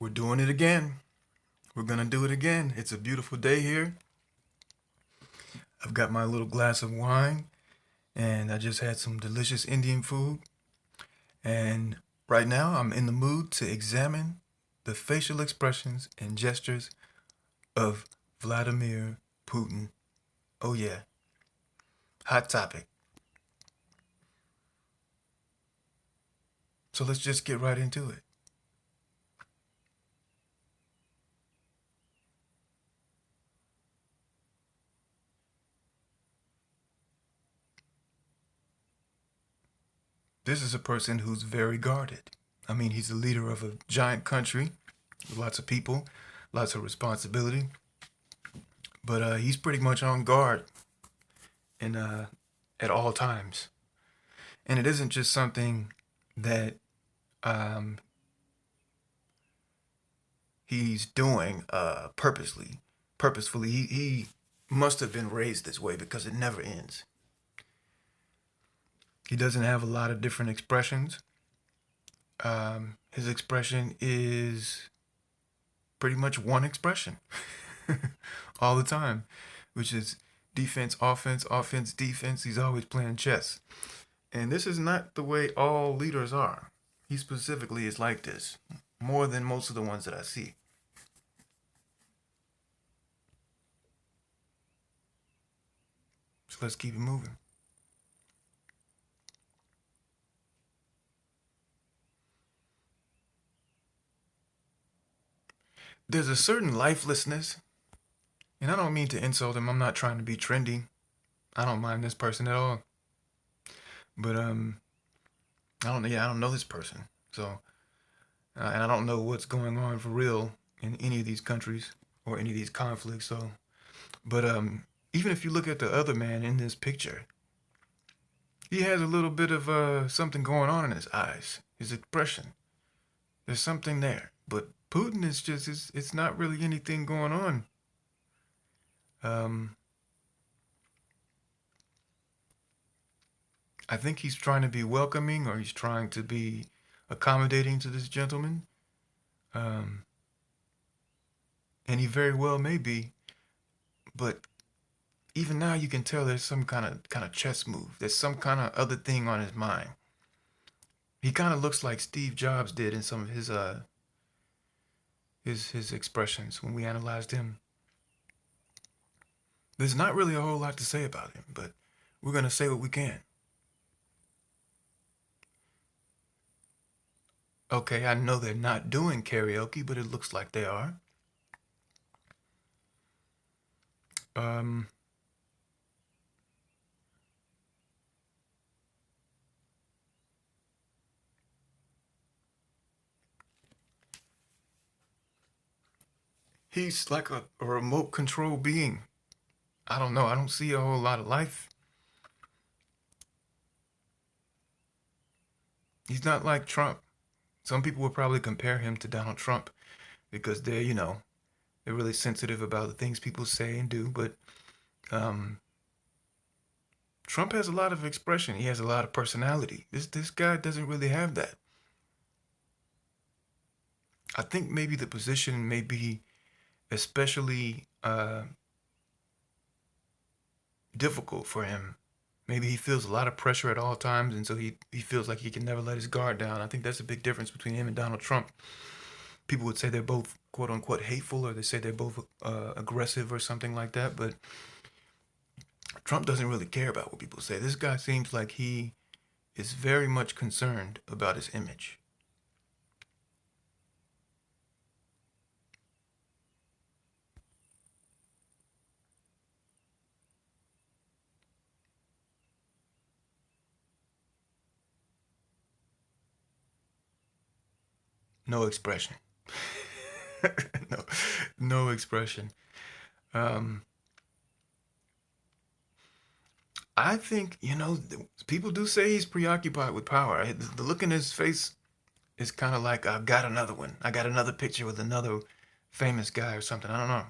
We're doing it again. We're gonna do it again. It's a beautiful day here. I've got my little glass of wine and I just had some delicious Indian food. And right now I'm in the mood to examine the facial expressions and gestures of Vladimir Putin. Oh, yeah. Hot topic. So let's just get right into it. This is a person who's very guarded. I mean, he's the leader of a giant country with lots of people, lots of responsibility, but he's pretty much on guard in at all times. And it isn't just something that um, he's doing purposefully. He must have been raised this way because it never ends. He doesn't have a lot of different expressions. His expression is pretty much one expression all the time, which is defense, offense, offense, defense. He's always playing chess. And this is not the way all leaders are. He specifically is like this, more than most of the ones that I see. So let's keep it moving. There's a certain lifelessness, and I don't mean to insult him. I'm not trying to be trendy. I don't mind this person at all. But I don't know this person. So and I don't know what's going on for real in any of these countries or any of these conflicts. So, but even if you look at the other man in this picture, he has a little bit of something going on in his eyes, his expression. There's something there. But Putin is just it's not really anything going on. Um, I think he's trying to be welcoming or he's trying to be accommodating to this gentleman. Um, and he very well may be, but even now you can tell there's some kind of chess move. There's some kind of other thing on his mind. He kind of looks like Steve Jobs did in some of his expressions when we analyzed him. There's not really a whole lot to say about him, but we're gonna say what we can. Okay, I know they're not doing karaoke, but it looks like they are. Um, he's like a remote control being. I don't know. I don't see a whole lot of life. He's not like Trump. Some people would probably compare him to Donald Trump because they're really sensitive about the things people say and do. But um, Trump has a lot of expression. He has a lot of personality. This guy doesn't really have that. I think maybe the position may be especially difficult for him. Maybe he feels a lot of pressure at all times, and so he feels like he can never let his guard down. I think that's a big difference between him and Donald Trump. People would say they're both quote unquote hateful, or they say they're both aggressive or something like that. But Trump doesn't really care about what people say. This guy seems like he is very much concerned about his image. No expression. no, no expression. Um, I think people do say he's preoccupied with power. The look in his face is kind of like I've got another one. I got another picture with another famous guy or something. I don't know.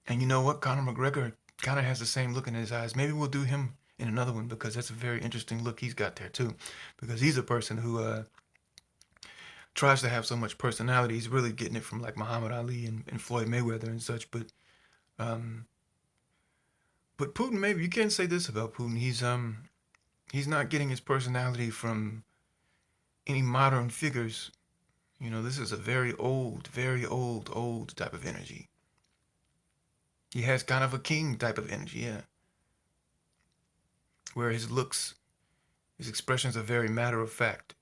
And you know what? Conor McGregor kind of has the same look in his eyes. Maybe we'll do him in another one, because that's a very interesting look he's got there too. Because he's a person who tries to have so much personality. He's really getting it from like Muhammad Ali and Floyd Mayweather and such. Um, but Putin, maybe you can't say this about Putin. He's not getting his personality from any modern figures. You know, this is a very old type of energy. He has kind of a king type of energy, yeah. Where his looks, his expressions are very matter of fact.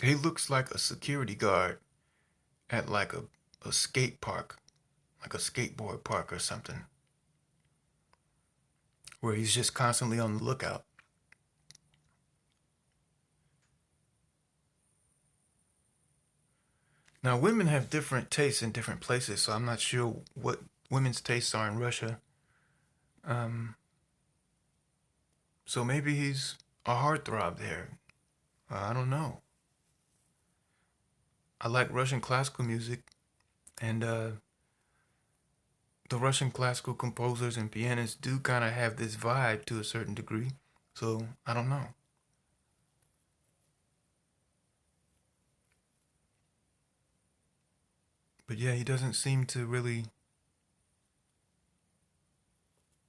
He looks like a security guard at like a skate park, like a skateboard park or something, where he's just constantly on the lookout. Now, women have different tastes in different places, so I'm not sure what women's tastes are in Russia. Um, so maybe he's a heartthrob there. I don't know. I like Russian classical music, and the Russian classical composers and pianists do kind of have this vibe to a certain degree. So I don't know. But yeah, he doesn't seem to really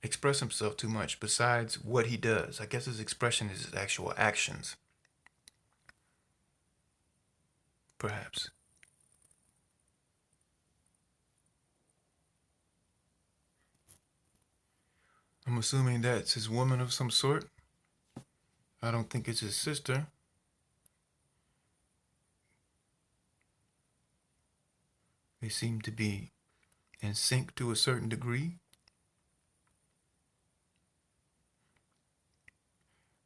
express himself too much besides what he does. I guess his expression is his actual actions, perhaps. I'm assuming that's his woman of some sort. I don't think it's his sister. They seem to be in sync to a certain degree.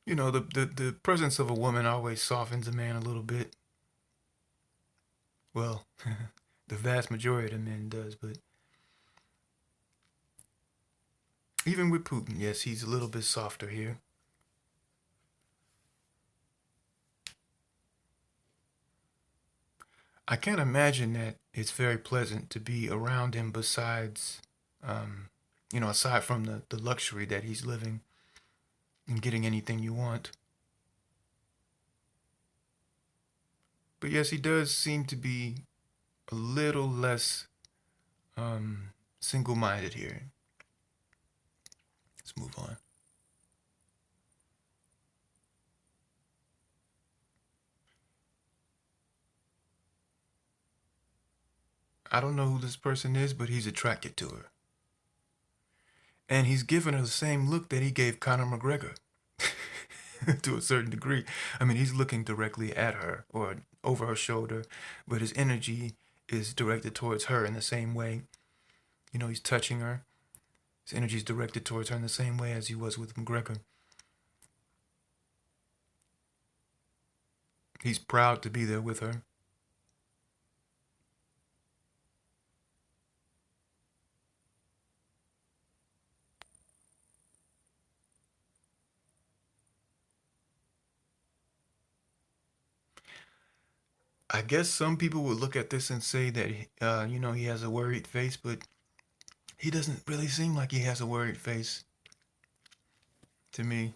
You know, the presence of a woman always softens a man a little bit. Well, the vast majority of men does, but even with Putin, yes, he's a little bit softer here. I can't imagine that it's very pleasant to be around him besides, um, aside from the luxury that he's living and getting anything you want. But yes, he does seem to be a little less um, single minded here. Let's move on. I don't know who this person is, but he's attracted to her. And he's given her the same look that he gave Conor McGregor to a certain degree. I mean, he's looking directly at her or over her shoulder, but his energy is directed towards her in the same way. You know, he's touching her. His energy is directed towards her in the same way as he was with McGregor. He's proud to be there with her. I guess some people would look at this and say that, he has a worried face, but he doesn't really seem like he has a worried face to me.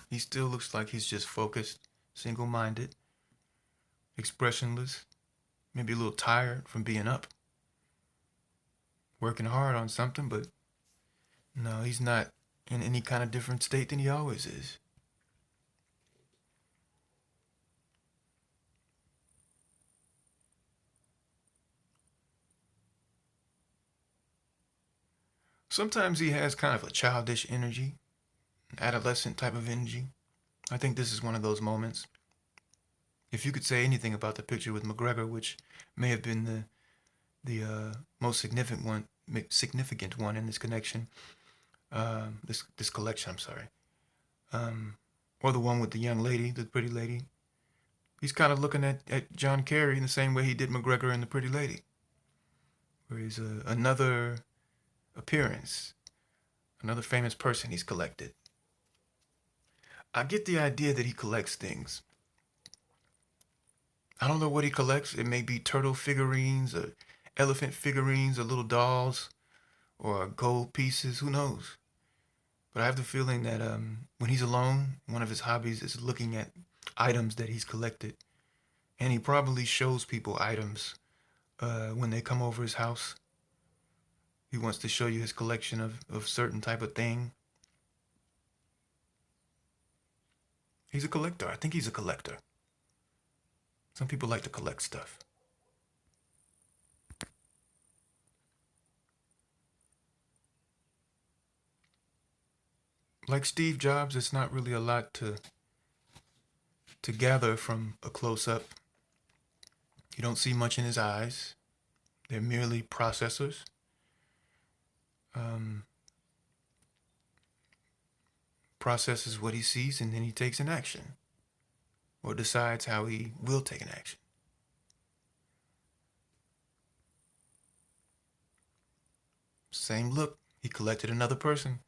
He still looks like he's just focused, single minded, expressionless, maybe a little tired from being up, working hard on something, but no, he's not in any kind of different state than he always is. Sometimes he has kind of a childish energy, an adolescent type of energy. I think this is one of those moments. If you could say anything about the picture with McGregor, which may have been the most significant one in this connection, this collection. I'm sorry, um, or the one with the young lady, the pretty lady. He's kind of looking at John Kerry in the same way he did McGregor and the pretty lady, where he's another appearance, another famous person he's collected. I get the idea that he collects things. I don't know what he collects. It may be turtle figurines or elephant figurines or little dolls or gold pieces. Who knows? But I have the feeling that when he's alone, one of his hobbies is looking at items that he's collected. And he probably shows people items when they come over his house. He wants to show you his collection of certain type of thing. He's a collector. I think he's a collector. Some people like to collect stuff. Like Steve Jobs, it's not really a lot to gather from a close-up. You don't see much in his eyes. They're merely processors. Processes what he sees and then he takes an action or decides how he will take an action. Same look. He collected another person.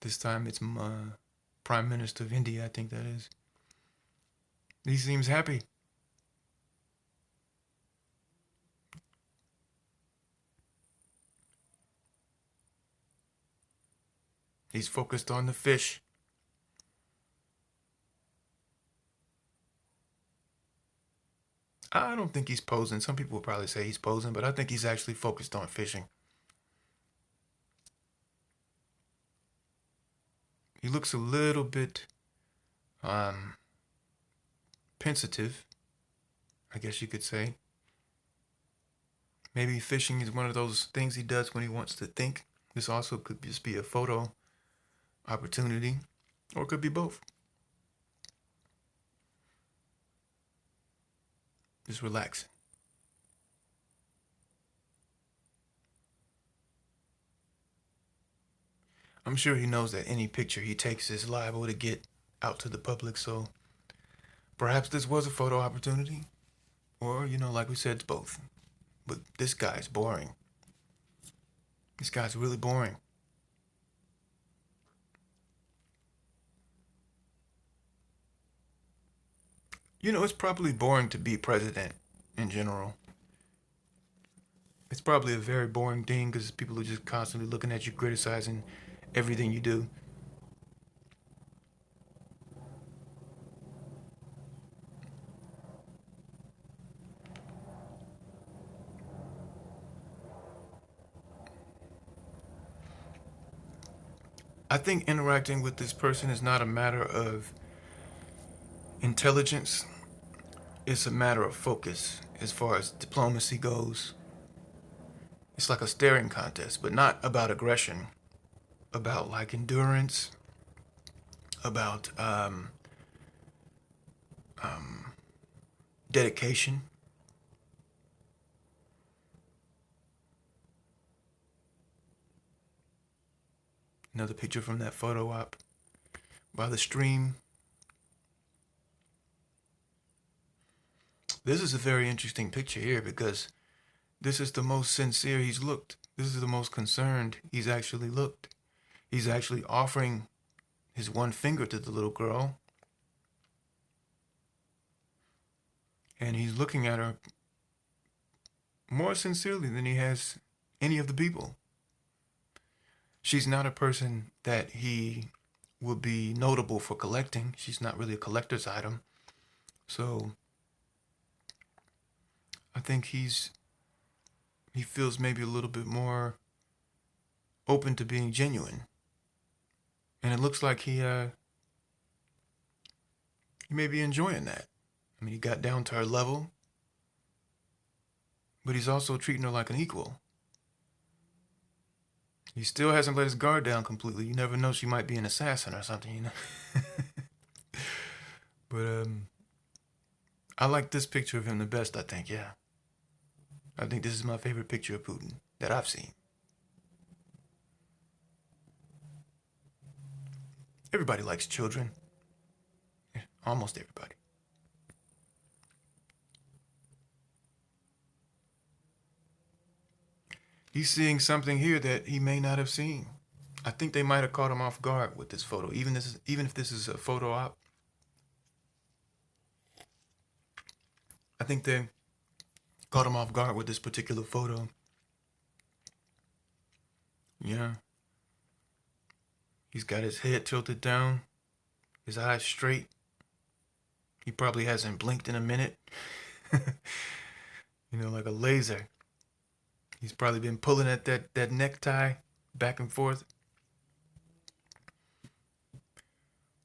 This time it's Prime Minister of India, I think that is. He seems happy. He's focused on the fish. I don't think he's posing. Some people will probably say he's posing, but I think he's actually focused on fishing. He looks a little bit pensive, I guess you could say. Maybe fishing is one of those things he does when he wants to think. This also could just be a photo opportunity, or it could be both. Just relaxing. I'm sure he knows that any picture he takes is liable to get out to the public, so perhaps this was a photo opportunity. Or, like we said, it's both. But this guy's boring. This guy's really boring. It's probably boring to be president in general. It's probably a very boring thing because people are just constantly looking at you, criticizing everything you do. I think interacting with this person is not a matter of intelligence, it's a matter of focus as far as diplomacy goes. It's like a staring contest, but not about aggression, about like endurance, about dedication. Another picture from that photo op by the stream. This is a very interesting picture here because this is the most sincere he's looked. This is the most concerned he's actually looked. He's actually offering his one finger to the little girl. And he's looking at her more sincerely than he has any of the people. She's not a person that he would be notable for collecting. She's not really a collector's item. So I think he feels maybe a little bit more open to being genuine. And it looks like he may be enjoying that. I mean, he got down to her level, but he's also treating her like an equal. He still hasn't let his guard down completely. You never know, she might be an assassin or something, But I like this picture of him the best, I think, yeah. I think this is my favorite picture of Putin that I've seen. Everybody likes children. Almost everybody. He's seeing something here that he may not have seen. I think they might have caught him off guard with this photo. Even if this is a photo op, I think they caught him off guard with this particular photo. Yeah. He's got his head tilted down, his eyes straight. He probably hasn't blinked in a minute. Like a laser. He's probably been pulling at that necktie back and forth.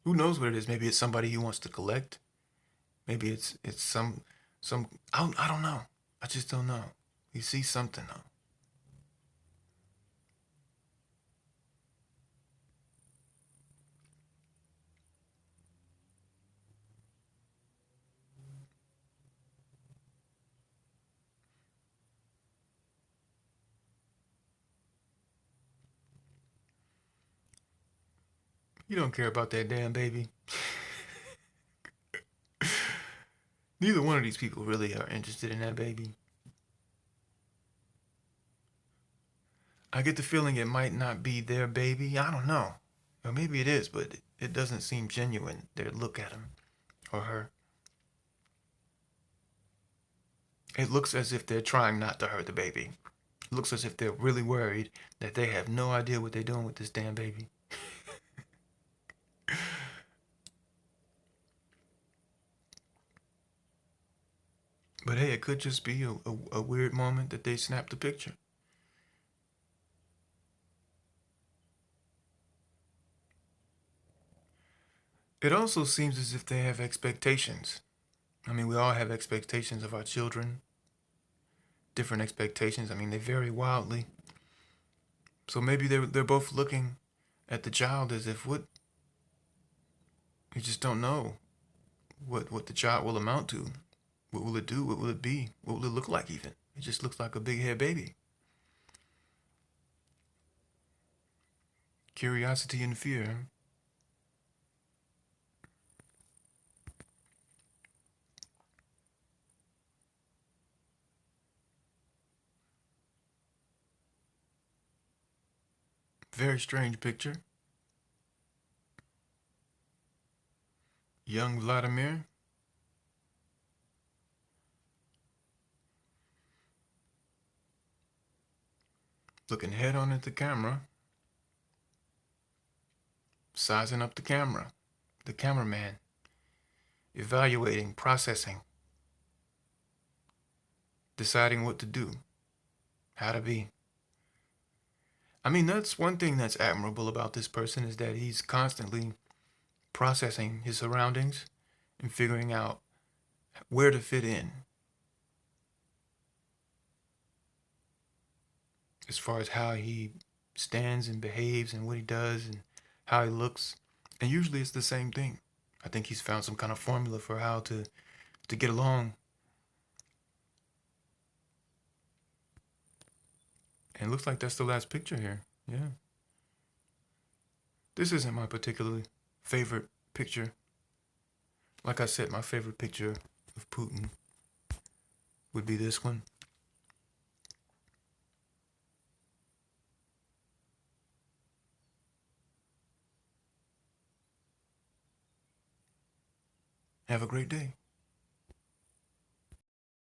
Who knows what it is? Maybe it's somebody he wants to collect. Maybe it's some I don't know. I just don't know. He sees something though. You don't care about that damn baby. Neither one of these people really are interested in that baby. I get the feeling it might not be their baby. I don't know. Or maybe it is, but it doesn't seem genuine. Their look at him or her. It looks as if they're trying not to hurt the baby. It looks as if they're really worried that they have no idea what they're doing with this damn baby. But hey, it could just be a weird moment that they snapped a picture. It also seems as if they have expectations. I mean, we all have expectations of our children. Different expectations. I mean, they vary wildly. So maybe they're both looking at the child as if what you just don't know what the child will amount to. What will it do? What will it be? What will it look like even? It just looks like a big head baby. Curiosity and fear. Very strange picture. Young Vladimir. Looking head on at the camera. Sizing up the camera. The cameraman. Evaluating, processing. Deciding what to do. How to be. I mean, that's one thing that's admirable about this person is that he's constantly processing his surroundings and figuring out where to fit in as far as how he stands and behaves and what he does and how he looks. And usually it's the same thing. I think he's found some kind of formula for how to get along. And it looks like that's the last picture here. Yeah. This isn't my particularly favorite picture. Like I said, my favorite picture of Putin would be this one. Have a great day.